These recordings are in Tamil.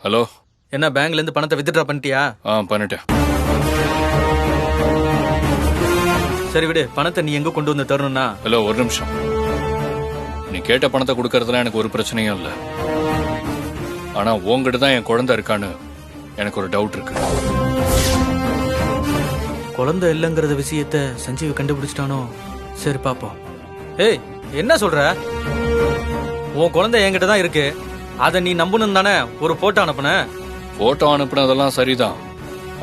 ஹலோ. என்ன பேங்க்ல இருந்து பணத்தை வித்ட்ரா பண்ணிட்டியா? பண்ணிட்டேன். சரி விடு, பணத்தை நீ எங்க கொண்டு வந்து தரணும்னா? ஹலோ, ஒரு நிமிஷம். நீ கேட்ட பணத்தை கொடுக்கறதுல எனக்கு ஒரு பிரச்சனையும் இல்லை. ஆனா உங்ககிட்ட தான் என் குழந்தை இருக்கான்னு எனக்கு ஒரு டவுட் இருக்கு. குழந்தை இல்லைங்கிறத விஷயத்த சஞ்சீவ் கண்டுபிடிச்சிட்டானோ? சரி பாப்போம். ஏய், என்ன சொல்ற? உன் குழந்தை என்கிட்ட தான் இருக்கு, அதை நீ நம்பணும் தானே ஒரு போட்டோ அனுப்புன? போட்டோ அனுப்புனதெல்லாம் சரிதான்.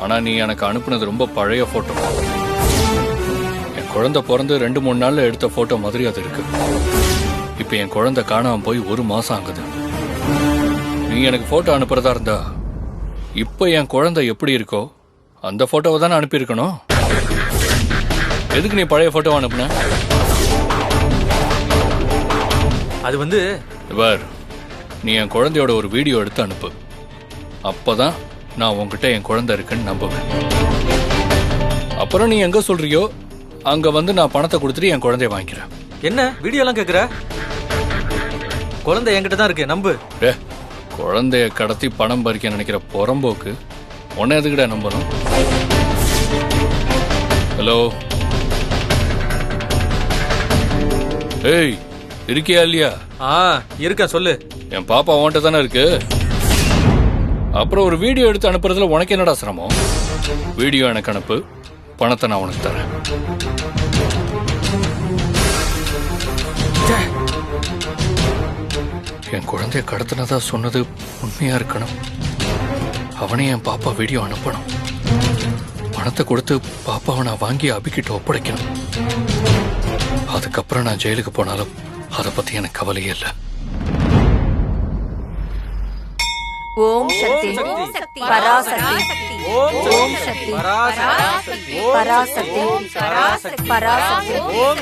ஆனா நீ எனக்கு அனுப்புனது ரொம்ப பழைய போட்டோ. என் குழந்தை பிறந்து 2-3 நாள்ல எடுத்த போட்டோ மாதிரி அது இருக்கு. இப்ப என் குழந்தை காணாம போய் 1 மாசம் ஆகுது. நீ எனக்கு போட்டோ அனுப்புறதா இருந்தா இப்ப என் குழந்தை எப்படி இருக்கோ அந்த போட்டோவை தானே அனுப்பியிருக்கணும். எதுக்கு நீ பழைய போட்டோ அனுப்புன? அது வந்து இவர், நீ என் குழந்தையோட ஒரு வீடியோ எடுத்து அனுப்பு. அப்பதான் நான் உன்கிட்ட என் குழந்தை இருக்குன்னு நம்புவேன். அப்புறம் நீ எங்க சொல்றியோ அங்க வந்து நான் பணத்தை கொடுத்துட்டு என் குழந்தைய வாங்கிக்கிறேன். என்ன வீடியோ எல்லாம் கேக்குற? குழந்தை என்கிட்ட தான் இருக்கு, நம்பு. குழந்தைய கடத்தி பணம் பறிக்க நினைக்கிற புறம்போக்கு உன்னை எதுக்கிட்ட நம்பணும்? ஹலோ. ஏய், இருக்கியா இல்லையா? இருக்க, சொல்லு. என் பாப்பா உன்கிட்ட தானே இருக்கு. அப்புறம் ஒரு வீடியோ எடுத்து அனுப்புறதுல உனக்கு என்னடா சிரமம்? வீடியோ எனக்கு அனுப்பு, பணத்தை நான் உனக்கு தரேன். என் குழந்தைய கடத்தினதா சொன்னது உண்மையா இருக்கணும். அவனே என் பாப்பா வீடியோ அனுப்பணும். பணத்தை கொடுத்து பாப்பாவை நான் வாங்கி அபிக்கிட்ட ஒப்படைக்கணும். அதுக்கப்புறம் நான் ஜெயிலுக்கு போனாலும் அதை பத்தி எனக்கு கவலையே இல்லை. ஓம் சக்தி பராசக்தி. ஓம் சக்தி பராசக்தி. பராசக்தி. ஓம் சக்தி பராசக்தி. ஓம்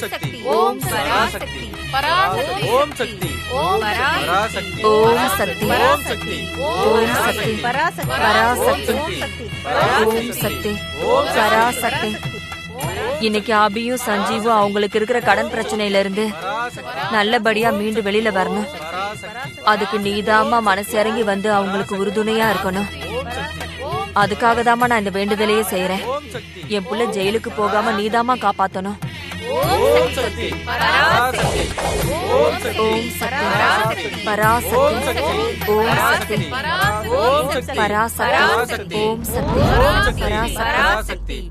சக்தி. ஓம் பராசக்தி. ஓம் சக்தி. ஓம் பராசக்தி. ஓம் சக்தி. ஓம் சக்தி. ஓம் சக்தி பராசக்தி. ஓம் சக்தி. ஓம் பராசக்தி. இன்னைக்கு அபியும் சஞ்சீவும் அவங்களுக்கு இருக்கிற கடன் பிரச்சனையில இருந்து நல்லபடியா மீண்டு வெளியில வரணும். அதுக்கு நீதாமா மனசு இறங்கி வந்து அவங்களுக்கு உறுதுணையா இருக்கணும். அதுக்காக தாமா நான் இந்த வேண்டுதலையே செய்யறேன். என் புள்ள ஜெயிலுக்கு போகாம நீதாமா காப்பாத்தணும். ஓம் சக்தி பராசக்தி. ஓம் சக்தி பராசக்தி. ஓம் சக்தி பராசக்தி.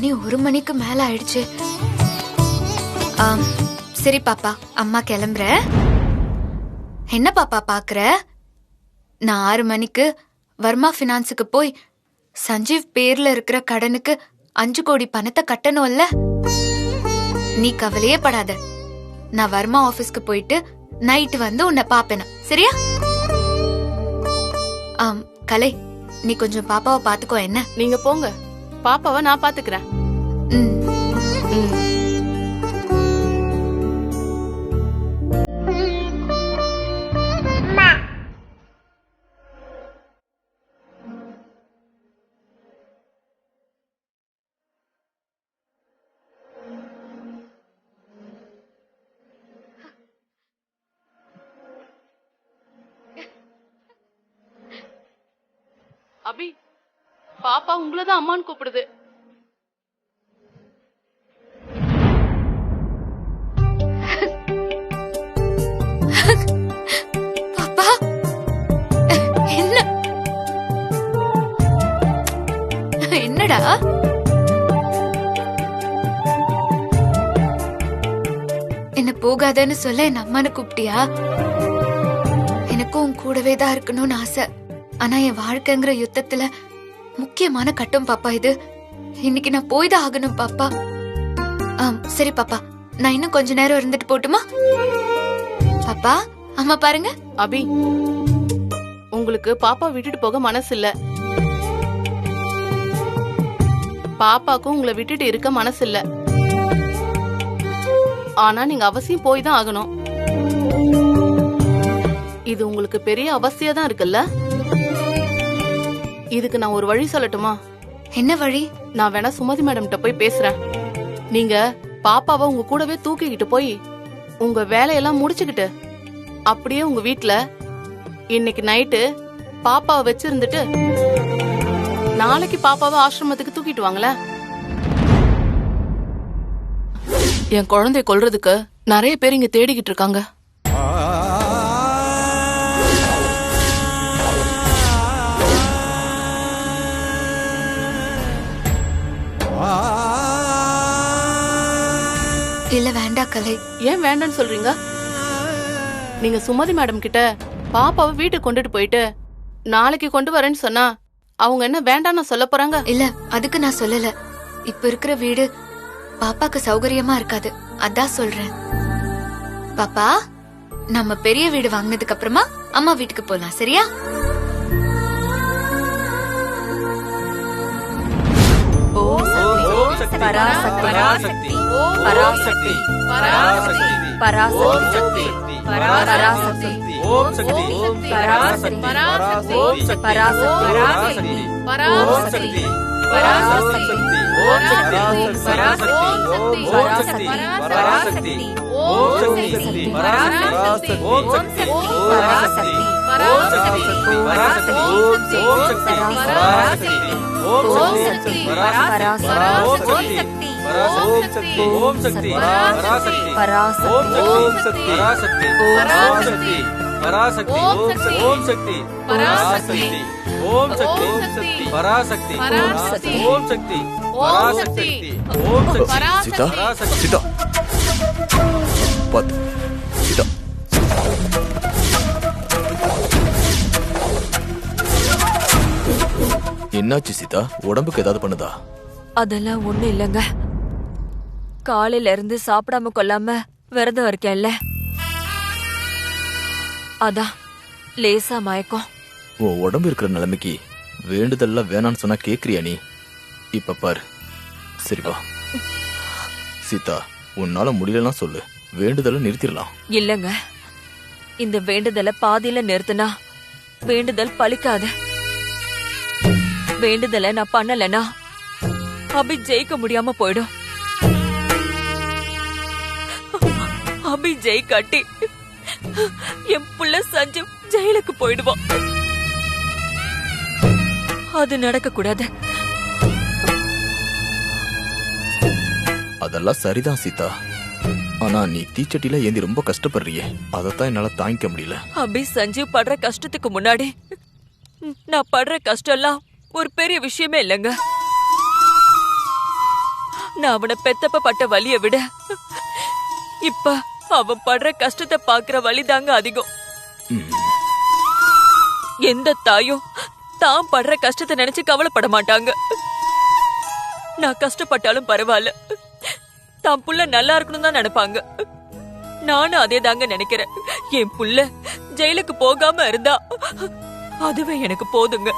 மணி 1 மணிக்கு மேல ஆயிடுச்சு. சரி பாப்பா, அம்மா கிளம்புற. என்ன பாப்பா பாக்குற? நான் 6 மணிக்கு வர்மா பினான்ஸுக்கு போய் சஞ்சீவ் பேர்ல இருக்கிற கடனுக்கு 5 கோடி பணத்தை கட்டணும்ல. நீ கவலையே படாத. நான் வர்மா ஆபீஸ்க்கு போயிட்டு நைட் வந்து உன்னை பாப்பேனா, சரியா? கலை, நீ கொஞ்சம் பாப்பாவை பாத்துக்கோ. என்ன? நீங்க போங்க, பாப்பாவை நான் பாத்துக்கிறேன். அபி, பாப்பா உங்களதான் அம்மான்னு கூப்பிடுது. பாப்பா, என்ன? என்னடா? என்ன போகாதன்னு சொல்ல என் அம்மானு கூப்பிட்டியா? எனக்கும் உன் கூடவே தான் இருக்கணும்னு ஆசை. ஆனா என் வாழ்க்கைங்கிற யுத்தத்துல முக்கியமான கட்டம் பாப்பா இது. இன்னைக்கு நான் போய்தான் ஆகணும் பாப்பா. சரி பாப்பா, நான் இன்னும் கொஞ்ச நேரம் இருந்துட்டு போட்டுமா? பாப்பா, அம்மா பாருங்க. அபி, உங்களுக்கு பாப்பா விட்டுட்டு போக மனசு இல்ல. பாப்பாக்கும் உங்களை விட்டுட்டு இருக்க மனசு இல்ல. ஆனா நீங்க அவசியம் போய் தான் ஆகணும். இது உங்களுக்கு பெரிய அவசியம் தான் இருக்குல்ல. இதுக்கு நான் ஒரு வழி சொல்லட்டுமா? என்ன வழி? நான் வேணா சுமதி மேடம்கிட்ட போய் பேசுறேன். நீங்க பாப்பாவை உங்க கூடவே தூக்கிக்கிட்டு போய் உங்க வேலையெல்லாம் முடிச்சுக்கிட்டு அப்படியே உங்க வீட்ல இன்னைக்கு நைட்டு பாப்பாவை வச்சிருந்துட்டு நாளைக்கு பாப்பாவை ஆசிரமத்துக்கு தூக்கிட்டு வாங்களேன். என் குழந்தைய கொல்றதுக்கு நிறைய பேர் இங்க தேடிக்கிட்டு இருக்காங்க. இல்ல வேண்டாம் கலை. ஏன் வேண்டான்னு சொல்றீங்க? நீங்க சுமதி மேடம் கிட்ட பாப்பாவை வீட்டுக்கு கொண்டுட்டு போயிட்டு நாளைக்கு கொண்டு வரேன்னு சொன்னா அவங்க என்ன வேண்டான்னு சொல்ல போறாங்க? இல்ல அதுக்கு நான் சொல்லல. இப்ப இருக்கிற வீடு பாப்பாக்கு சௌகரியமா இருக்காது, அதான் சொல்றேன். பாப்பா, நம்ம பெரிய வீடு வாங்கினதுக்கு அப்புறமா அம்மா வீட்டுக்கு போலாம், சரியா? ஓம் சக்தி பராசக்தி பராசக்தி பராசக்தி பராசக்தி பராசக்தி ஓம் சக்தி பராசக்தி பராசக்தி பராசக்தி பராசக்தி பராசக்தி ஓம் சக்தி பராசக்தி பராசக்தி பராசக்தி ஓம் சக்தி பராசக்தி ஓம் சக்தி பராசக்தி பராசக்தி பராசக்தி ஓம் சக்தி பராசக்தி ஓம் சக்தி பராசக்தி ஓம் சக்தி ஓம் சக்தி பராசக்தி பராசக்தி ஓம் சக்தி பராசக்தி பராசக்தி ஓம் சக்தி பராசக்தி ஓம் சக்தி பராசக்தி ஓம் சக்தி பராசக்தி ஓம் சக்தி சீதா சீதா பாத்து சீதா என்னாச்சு சீதா? உடம்புக்கு ஏதாவது பண்ணுதா? அதெல்லாம் ஒண்ணும் இல்லங்க. காலையில இருந்து சாப்பிடாம கொள்ளாம விரதம் இருக்கேன்ல, அதான் லேசா மயக்கம். உன் உடம்பு இருக்கிற நிலைமைக்கு வேண்டுதல்லாம் வேணான்னு சொன்னா கேக்குறியா நீ? இப்ப பாரு, சரி வா. சீதா, உன்னால முடியலன்னா சொல்லு, வேண்டுதலை நிறுத்திடலாம். இல்லங்க, இந்த வேண்டுதலை பாதியில நிறுத்தினா வேண்டுதல் பலிக்காது. வேண்டுதலை நான் பண்ணலனா அபி ஜெயிக்க முடியாம போயிடும். அபி ஜெயிக்காட்டி என் புள்ள சஞ்சு ஜெயிலுக்கு போயிடுவான். அது நடக்க கூடாது. அதெல்லாம் சரிதான் சீதா, ஆனா நீ தீச்சட்டில ஏந்தி ரொம்ப கஷ்டப்படுறியே, அதத்தான் என்னால தாங்கிக்க முடியல. அபி சஞ்சீவ் படுற கஷ்டத்துக்கு முன்னாடி நான் படுற கஷ்டம் எல்லாம் ஒரு பெரிய விஷயமே இல்லைங்க. நான் அவனை பெத்தப்ப பட்ட வலியை விட இப்ப அவன் படுற கஷ்டத்தை பாக்குற வலிதாங்க அதிகம். எந்த தாயும் தான் படுற கஷ்டத்தை நினைச்சு கவலைப்பட மாட்டாங்க. நான் கஷ்டப்பட்டாலும் பரவாயில்ல, தான் புள்ள நல்லா இருக்கணும் தான் நினைப்பாங்க. நானும் அதே தாங்க நினைக்கிறேன். என் புள்ள ஜெயிலுக்கு போகாம இருந்தா அதுவே எனக்கு போதுங்க.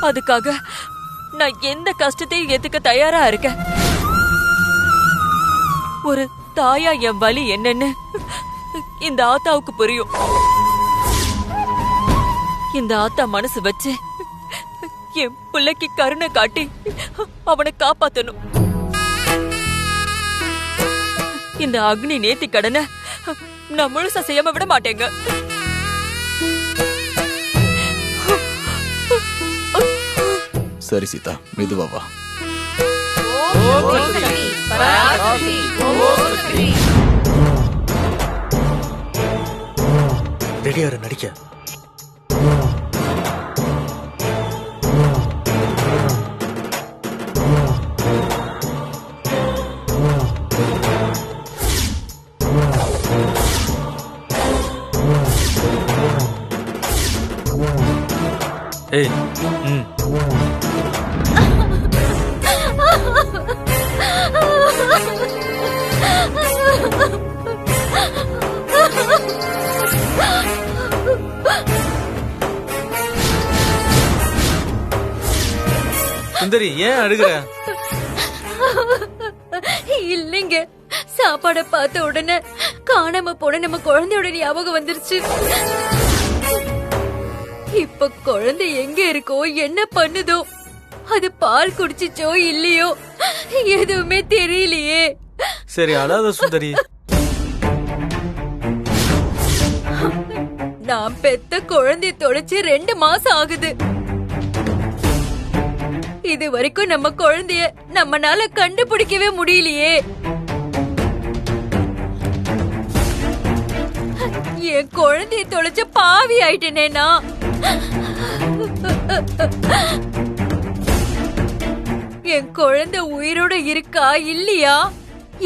அதுக்காக நான் எந்த கஷ்டத்தையும் ஏத்துக்க தயாரா இருக்கேன். ஒரு தாயா என் வலி என்னன்னு இந்த ஆத்தாவுக்கு புரியும். இந்த ஆத்தா மனசு வச்சு என் பிள்ளைக்கு கருணை காட்டி அவனை காப்பாத்தணும். இந்த அக்னி நேத்தி கடனை நான் முழுசா செய்யாம விட மாட்டேங்க. சரி சீதா, மெதுவா வா. ரெடியாரு நடிக்க. ஏய், சுந்தரி ஏன் அழுகுற? இல்லைங்க, சாப்பாட பார்த்த உடனே காணாம போன நம்ம குழந்தையோட ஞாபகம் வந்துருச்சு. இப்ப குழந்தை எங்க இருக்கோ, என்ன பண்ணுதோ, அது பால் குடிச்சிச்சோ இல்லையோ எதுவுமே தெரியலையே. சரி அழாத சுந்தரி. நான் பெத்த குழந்தைய தொலைச்சு 2 மாசம் ஆகுது. இது வரைக்கும் நம்ம குழந்தைய நம்மனால கண்டுபிடிக்கவே முடியலையே. என் குழந்தைய தொலைச்ச பாவி ஆயிட்டேனே நான். என் குழந்தை உயிரோட இருக்கா இல்லையா,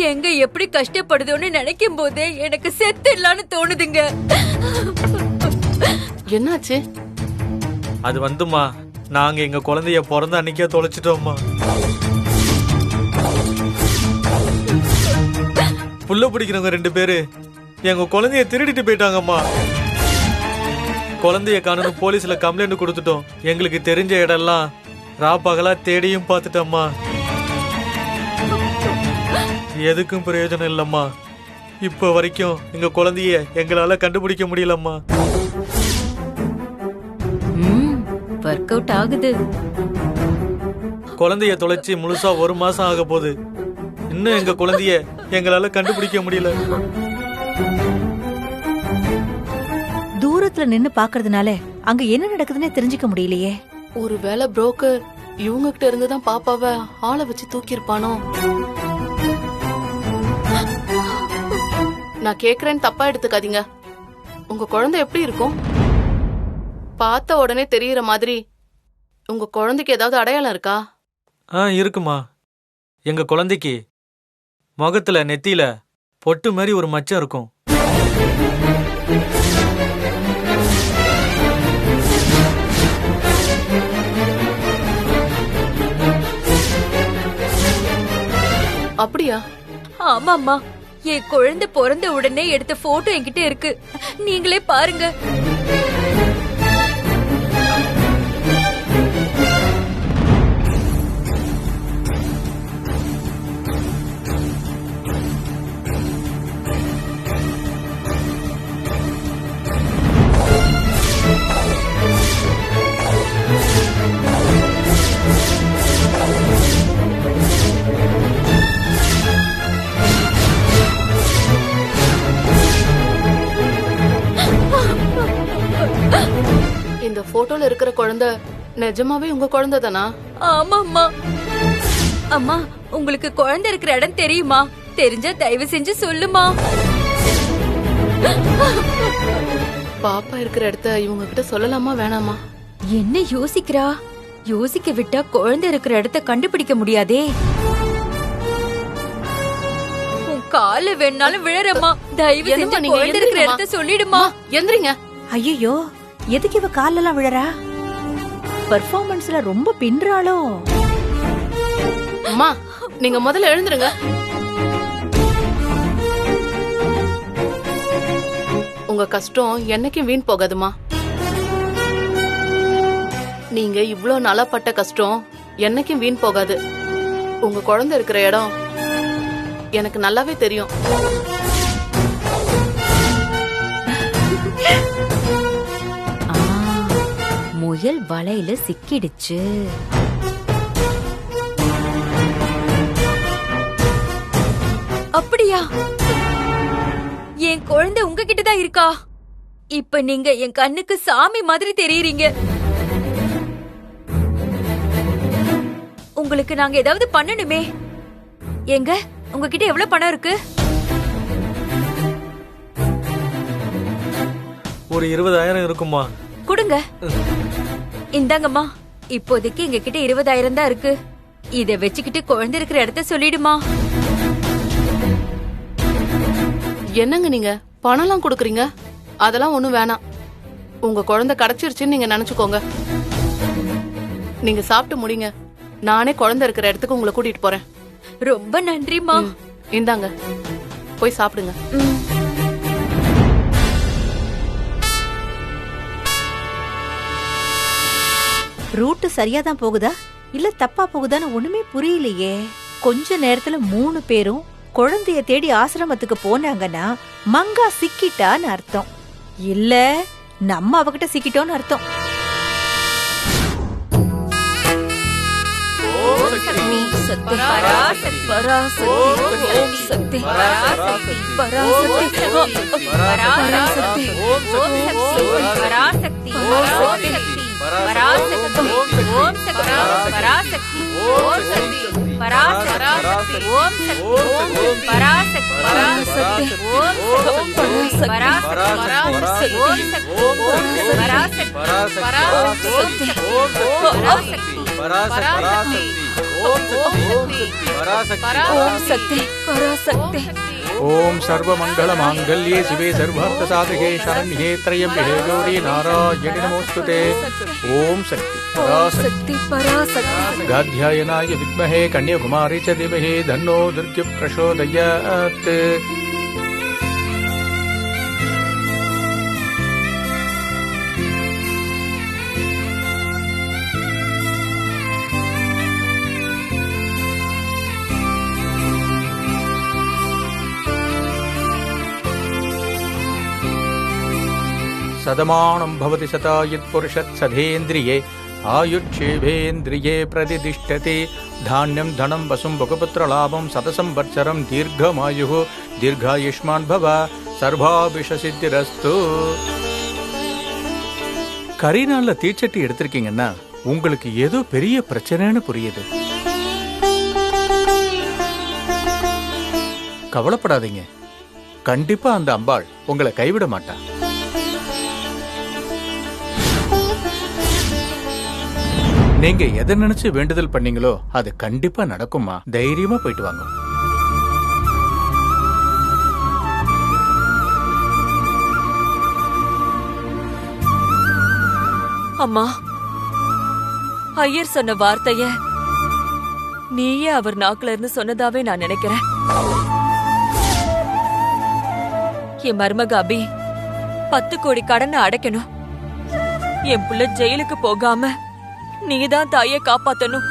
எங்க எப்படி கஷ்டப்படுதோன்னு நினைக்கும் போதே எனக்கு செத்துடலான்னு தோணுதுங்க. என்னாச்சு? அது வந்துமா, நாங்க எங்க குழந்தைய பிறந்த அன்னைக்கே தொலைச்சிட்டோம்மா. புள்ள பிடிக்கிறவங்க 2 பேரு எங்க குழந்தைய திருடிட்டு போயிட்டாங்கம்மா. குழந்தைய காணணும் போலீஸ்ல கம்ப்ளைண்ட் கொடுத்துட்டோம். எங்களுக்கு தெரிஞ்ச இடம்லாம் ராப்பகலா தேடியும் பார்த்துட்டோம்மா. எதுக்கும் பிரயோஜனம் இல்லம்மா. இப்ப வரைக்கும் எங்க குழந்தைய எங்களால கண்டுபிடிக்க முடியலம்மா. வொர்க் அவுட் ஆகுது. குழந்தைய தொலைச்சி முழுசா 1 மாசம் ஆக போகுது. இன்னும் எங்க குழந்தைய எங்களால கண்டுபிடிக்க முடியல. தூரத்துல நின்னு பாக்குறதுனால அங்க என்ன நடக்குதுன்னே தெரிஞ்சுக்க முடியலையே. ஒருவேளை புரோக்கர் இவங்க கிட்ட இருந்துதான் பாப்பாவை ஆளை வச்சு தூக்கி இருப்பானோ? நான் கேக்குறேன்னு தப்பா எடுத்துக்காதீங்க. உங்க குழந்தை எப்படி இருக்கும்? பார்த்த உடனே தெரியற மாதிரி உங்க குழந்தைக்கு ஏதாவது அடையாளம் இருக்கா? இருக்குமா. எங்க குழந்தைக்கு முகத்துல நெத்தியில பொட்டு மாதிரி ஒரு மச்சம் இருக்கும். அப்படியா? ஆமாம்மா, என் குழந்தை பிறந்த உடனே எடுத்த போட்டோ என்கிட்ட இருக்கு. நீங்களே பாருங்க. இந்த போட்டோல இருக்கிற குழந்தை நிஜமாவே உங்க குழந்தை தானா? ஆமாம்மா. அம்மா, உங்களுக்கு குழந்தை இருக்கிற இடம் தெரியுமா? தெரிஞ்சா தயவு செஞ்சு சொல்லுமா. பாப்பா இருக்கிற இடத்த இவங்க கிட்ட சொல்லலாமா வேணாமா? என்ன யோசிக்கிறா? யோசிக்க விட்டா குழந்தை இருக்கிற இடத்த கண்டுபிடிக்க முடியாதே. உன் கால வேணாலும் விழறமா. தயவு செஞ்சு குழந்தை இருக்கிற இடத்த சொல்லிடுமா. எந்திரிங்க. ஐயோ, எதுக்கு இவ காலெல்லாம் விழறா? பெர்ஃபார்மன்ஸ்ல ரொம்ப பின்றாளோ? அம்மா, நீங்க முதல்ல எழுந்துருங்க. உங்க கஷ்டம் என்னைக்கும் வீண் போகாதுமா. நீங்க இவ்ளோ நாளா பட்ட கஷ்டம் என்னைக்கும் வீண் போகாது. உங்க குழந்தை இருக்கிற இடம் எனக்கு நல்லாவே தெரியும். முயல் வலையில சிக்கிடுச்சு. அப்படியா? என் குழந்தை உங்ககிட்ட தான் இருக்கா? இப்ப நீங்க என் கண்ணுக்கு சாமி மாதிரி தெரியுறீங்க. உங்களுக்கு நாங்க ஏதாவது பண்ணணுமே. எங்க உங்ககிட்ட எவ்வளவு பணம் இருக்கு? ஒரு 20,000 இருக்குமா. கொடுங்க. இந்தாங்கம்மா, இப்போதைக்கு எங்க கிட்ட 20,000 தான் இருக்கு. இத வச்சுக்கிட்டு குழந்தை இருக்கிற இடத்த சொல்லிடுமா. என்னங்க நீங்க பணம்லாம் கொடுக்குறீங்க? அதெல்லாம் ஒண்ணும் வேணாம். உங்க குழந்தை கிடைச்சிருச்சுன்னு நீங்க நினைச்சுக்கோங்க. நீங்க சாப்பிட்டு முடிங்க. நானே குழந்தை இருக்கிற இடத்துக்கு உங்களை கூட்டிட்டு போறேன். ரொம்ப நன்றிமா. இந்தாங்க, போய் சாப்பிடுங்க. ரூட் சரியாதான் போகுதா இல்ல தப்பா போகுதான்னு ஒண்ணுமே புரியலையே. கொஞ்ச நேரத்துல 3 பேரும் குழந்தைய தேடி ஆசிரமத்துக்கு போனாங்கன்னா மங்கா சிக்கிட்டான்னு அர்த்தம். இல்ல நம்ம அவகிட்ட சிக்கிட்டோன்னு அர்த்தம். பராசக்தி பராசக்தி ஓம் சக்தி பராசக்தி பராசக்தி பராசக்தி ஓம் பராசக்தி பராசக்தி பராசக்தி ஓம் சக்தி பராசக்தி ஓம் சக்தி பராசக்தி ஓம் சக்தி பராசக்தி பராசக்தி ஓம் பராசக்தி பராசக்தி ஓம் சக்தி பராசக்தி பராசக்தி ஓம் சக்தி பராசக்தி ஓம் சர்வ மங்கள மாங்கல்யே சிவே சர்வார்த்த சாதகே சரண்யே த்ரயம்பே கௌரி நாராயணி நமோஸ்துதே. ஓம் சக்தி சக்தி பராசக்தி காத்யாயனாய வித்மஹே கன்யாகுமாரி ச தீமஹி தன்னோ துர்க்ய பிரசோதயாத். சதமானம் பவதி சதாயுத் புருஷத் சதேந்திரியே ஆயுட்சேவேந்திரியே பிரதிதிஷ்டதி. தானியம் தனம் வசும் புகபுத்திர லாபம் சதசம் வத்சரம் தீர்க்கமாயு தீர்காயுஷ்மான் பவ சர்வாபிஷ சித்திரஸ்து. கரிநாள்ல தீச்சட்டி எடுத்திருக்கீங்கன்னா உங்களுக்கு ஏதோ பெரிய பிரச்சனைன்னு புரியுது. கவலைப்படாதீங்க, கண்டிப்பா அந்த அம்பாள் உங்களை கைவிட மாட்டா. நீங்க எதை நினைச்சு வேண்டுதல் பண்ணீங்களோ அது கண்டிப்பா நடக்குமா. தைரியமா போயிட்டு வாங்க. அம்மா, ஐயர் சொன்ன வார்த்தைய நீயே அவர் நாக்குல இருந்து சொன்னதாவே நான் நினைக்கிறேன். என் மருமக அபி 10 கோடி கடனை அடைக்கணும். என் புள்ள ஜெயிலுக்கு போகாம நீதான் தாயை காப்பாத்தணும்.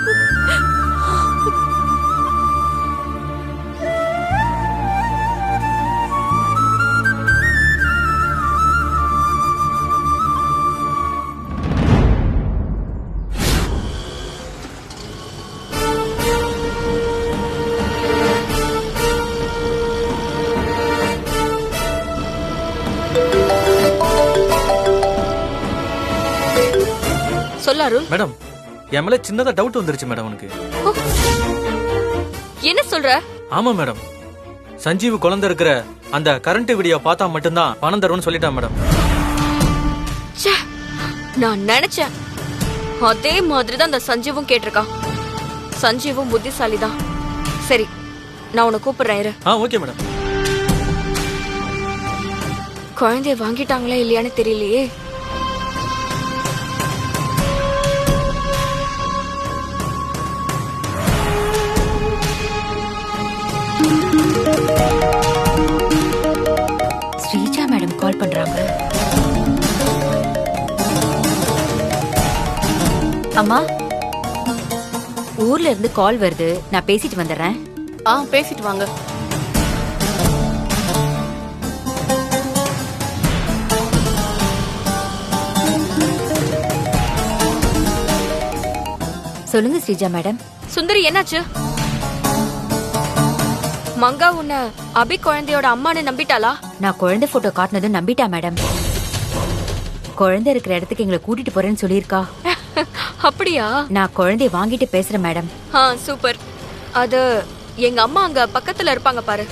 சொல்லாரு மேடம், என் மேல சின்னதா டவுட் வந்துருச்சு மேடம். உனக்கு என்ன சொல்ற? ஆமா மேடம், சஞ்சீவ் குழந்தை இருக்கிற அந்த கரண்ட் வீடியோ பார்த்தா மட்டும்தான் பணம் தரும்னு சொல்லிட்டான் மேடம். நான் நினைச்சேன் அதே மாதிரிதான் அந்த சஞ்சீவும் கேட்டிருக்கான். சஞ்சீவும் புத்திசாலிதான். சரி, நான் உன்னை கூப்பிடுறேன் இரு. Okay madam. குழந்தைய வாங்கிட்டாங்களா இல்லையான்னு தெரியலையே. ஸ்ரீஜா மேடம் கால் பண்றாங்க. அம்மா, ஊர்ல இருந்து கால் வருது, நான் பேசிட்டு வந்துடுறேன். பேசிட்டு வாங்க. சொல்லுங்க ஸ்ரீஜா மேடம். சுந்தரி, என்னாச்சு? மங்கா உன்னை அபி குழந்தையோட அம்மான்னு நம்பிட்டாளா? நான் குழந்தை போட்டோ காட்டினதும் நம்பிட்டா மேடம். குழந்தை இருக்கிற இடத்துக்கு எங்களை கூட்டிட்டு போறேன்னு சொல்லியிருக்கா. அப்படியா? நான் குழந்தைய வாங்கிட்டு பேசுறேன் மேடம். சூப்பர். அது எங்க அம்மா அங்க பக்கத்துல இருப்பாங்க பாரு.